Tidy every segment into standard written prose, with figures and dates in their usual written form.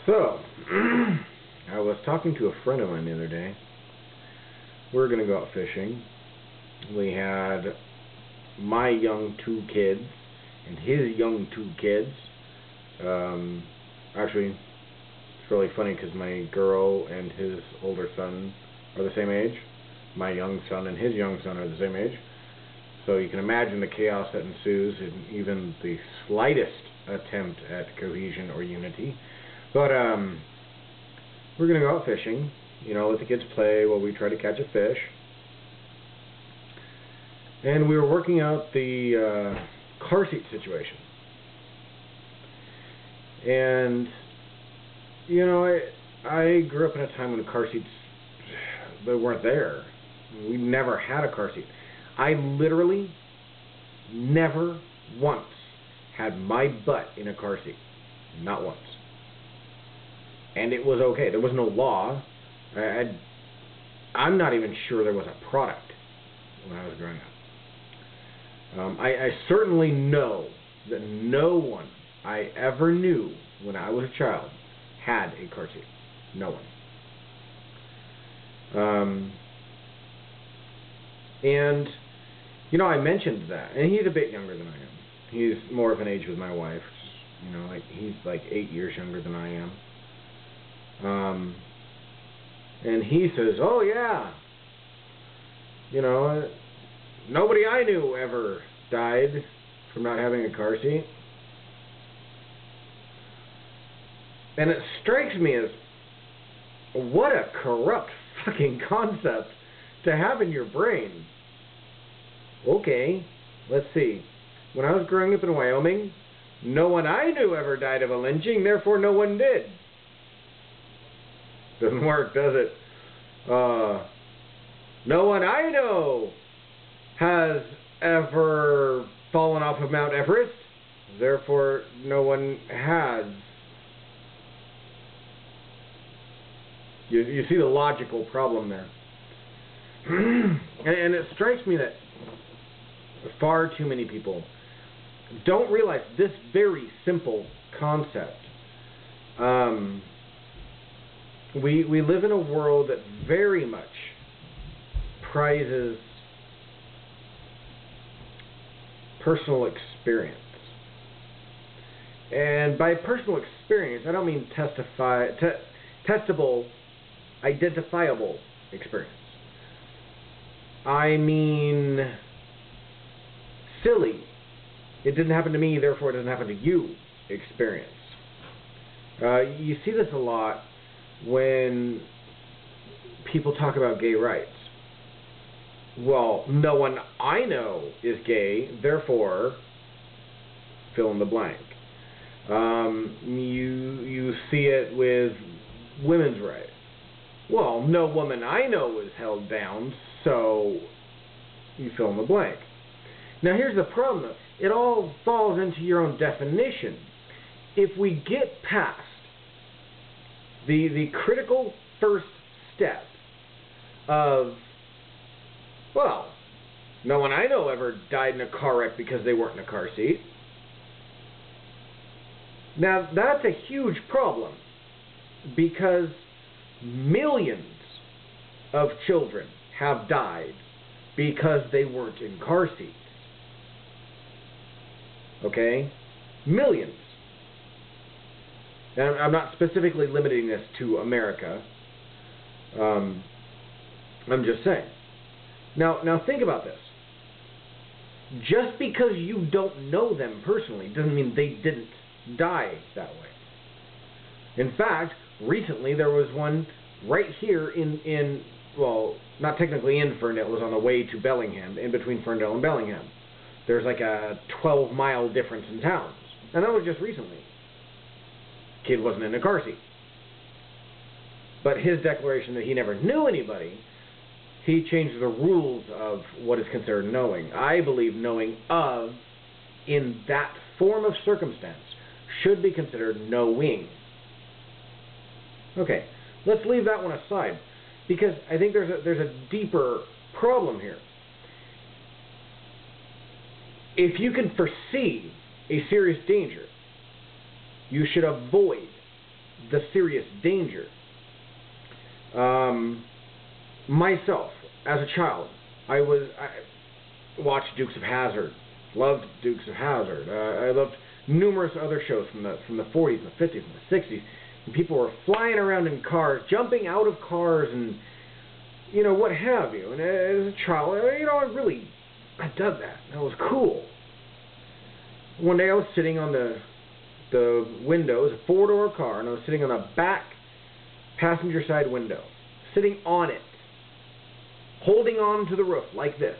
So, I was talking to a friend of mine the other day. We were going to go out fishing. We had my young 2 kids and his young 2 kids. Actually, it's really funny because my girl and his older son are the same age. My young son and his young son are the same age. So you can imagine the chaos that ensues in even the slightest attempt at cohesion or unity. But we're going to go out fishing, let the kids play while we try to catch a fish. And we were working out the car seat situation. And, I grew up in a time when car seats, they weren't there. We never had a car seat. I literally never once had my butt in a car seat. Not once. And it was okay. There was no law. I'm not even sure there was a product when I was growing up. I certainly know that no one I ever knew when I was a child had a car seat. No one. And, I mentioned that. And he's a bit younger than I am. He's more of an age with my wife. He's like 8 years younger than I am. And he says, oh yeah, nobody I knew ever died from not having a car seat. And it strikes me as, what a corrupt fucking concept to have in your brain. Okay, let's see. When I was growing up in Wyoming, no one I knew ever died of a lynching, therefore no one did. Doesn't work, does it? No one I know has ever fallen off of Mount Everest, therefore no one has. You see the logical problem there. And it strikes me that far too many people don't realize this very simple concept. We live in a world that very much prizes personal experience. And by personal experience, I don't mean testable, identifiable experience. I mean silly, it didn't happen to me, therefore it doesn't happen to you experience. You see this a lot when people talk about gay rights. Well, no one I know is gay, therefore fill in the blank. You see it with women's rights. Well, no woman I know is held down, so you fill in the blank. Now here's the problem though. It all falls into your own definition. If we get past the critical first step of, well, no one I know ever died in a car wreck because they weren't in a car seat. Now that's a huge problem because millions of children have died because they weren't in car seats. Okay? Millions. And I'm not specifically limiting this to America. I'm just saying. Now think about this. Just because you don't know them personally doesn't mean they didn't die that way. In fact, recently there was one right here in well, not technically in Ferndale, it was on the way to Bellingham, in between Ferndale and Bellingham. There's like a 12-mile difference in towns. And that was just recently. Kid wasn't in a car seat. But his declaration that he never knew anybody, he changed the rules of what is considered knowing. I believe knowing of, in that form of circumstance, should be considered knowing. Okay, let's leave that one aside, because I think there's a deeper problem here. If you can foresee a serious danger, you should avoid the serious danger. Myself, as a child, I watched Dukes of Hazzard, loved Dukes of Hazzard. I loved numerous other shows from the 40s, and the 50s, and the 60s. And people were flying around in cars, jumping out of cars, and what have you. And as a child, I dug that. That was cool. One day I was sitting on the window. It was a 4-door car, and I was sitting on the back passenger side window, sitting on it, holding on to the roof like this.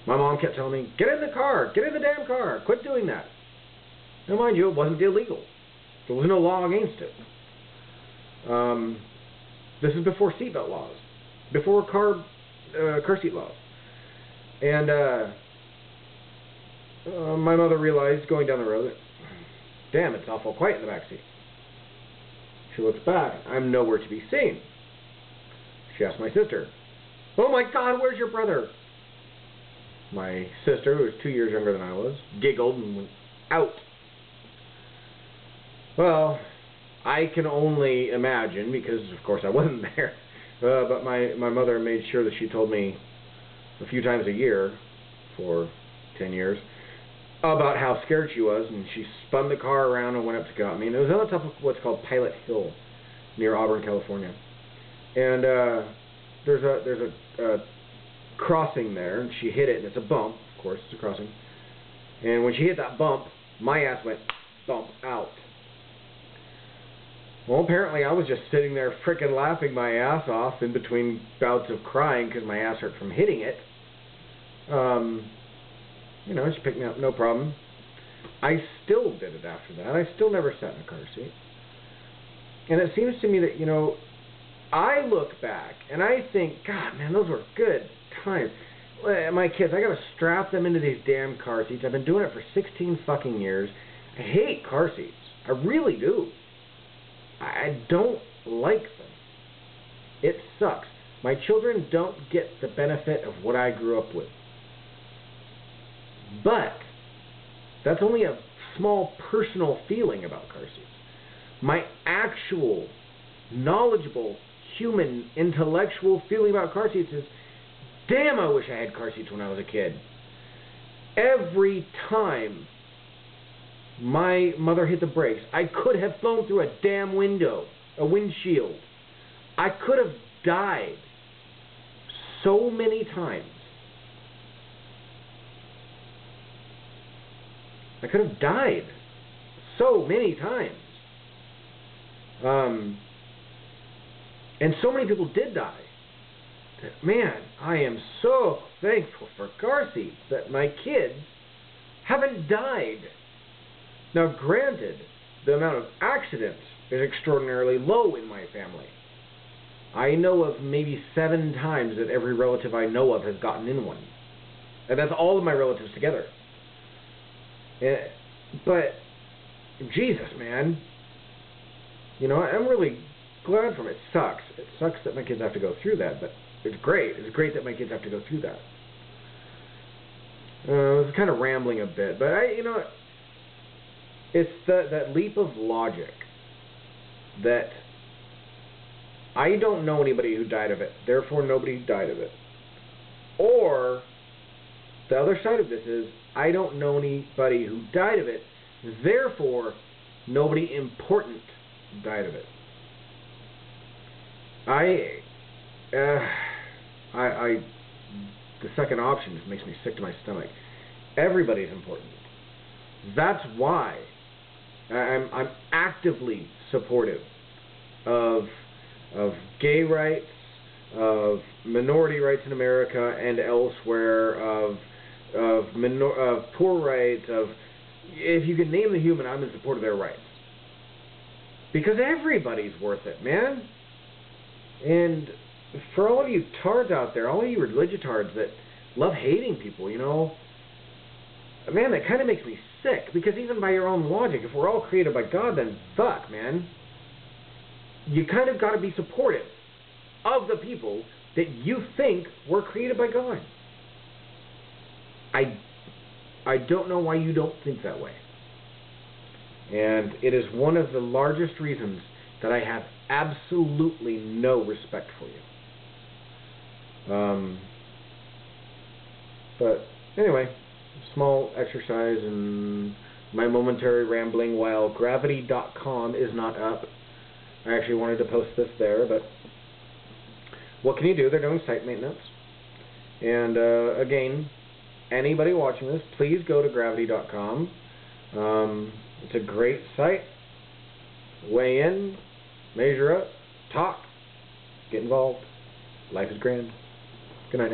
My mom kept telling me, get in the car, get in the damn car, quit doing that. Now mind you, it wasn't illegal. There was no law against it. This is before seatbelt laws, before car seat laws. And my mother realized, going down the road, that, damn, it's awful quiet in the back seat. She looks back. I'm nowhere to be seen. She asked my sister, oh my God, where's your brother? My sister, who was 2 years younger than I was, giggled and went out. Well, I can only imagine, because of course I wasn't there, but my mother made sure that she told me a few times a year for 10 years about how scared she was, and she spun the car around and went up to get me. And it was on the top of what's called Pilot Hill near Auburn, California. And there's a crossing there, and she hit it, and it's a bump. Of course, it's a crossing. And when she hit that bump, my ass went bump out. Well, apparently I was just sitting there frickin' laughing my ass off in between bouts of crying because my ass hurt from hitting it. She picked me up, no problem. I still did it after that. I still never sat in a car seat. And it seems to me that, I look back and I think, God, man, those were good times. My kids, I gotta strap them into these damn car seats. I've been doing it for 16 fucking years. I hate car seats. I really do. I don't like them. It sucks. My children don't get the benefit of what I grew up with. But that's only a small personal feeling about car seats. My actual, knowledgeable, human, intellectual feeling about car seats is, damn, I wish I had car seats when I was a kid. Every time my mother hit the brakes, I could have flown through a damn window, a windshield. I could have died so many times. I could have died so many times. And so many people did die. That, man, I am so thankful for car seats that my kids haven't died. Now, granted, the amount of accidents is extraordinarily low in my family. I know of maybe 7 times that every relative I know of has gotten in one. And that's all of my relatives together. But, Jesus, man. I'm really glad from it. It sucks. It sucks that my kids have to go through that, but it's great. It's great that my kids have to go through that. I was kind of rambling a bit, but it's that leap of logic that I don't know anybody who died of it, therefore nobody died of it. Or the other side of this is I don't know anybody who died of it, therefore nobody important died of it. The second option just makes me sick to my stomach. Everybody's important. That's why I'm actively supportive of gay rights, of minority rights in America and elsewhere, of poor rights, of, if you can name the human, I'm in support of their rights. Because everybody's worth it, man. And for all of you tards out there, all of you religiotards that love hating people, man, that kind of makes me sick. Because even by your own logic, if we're all created by God, then fuck, man. You kind of got to be supportive of the people that you think were created by God. I don't know why you don't think that way. And it is one of the largest reasons that I have absolutely no respect for you. But anyway, small exercise and my momentary rambling while gravity.com is not up. I actually wanted to post this there, but what can you do? They're doing site maintenance. And again, anybody watching this, please go to gravity.com. It's a great site. Weigh in, measure up, talk, get involved. Life is grand. Good night.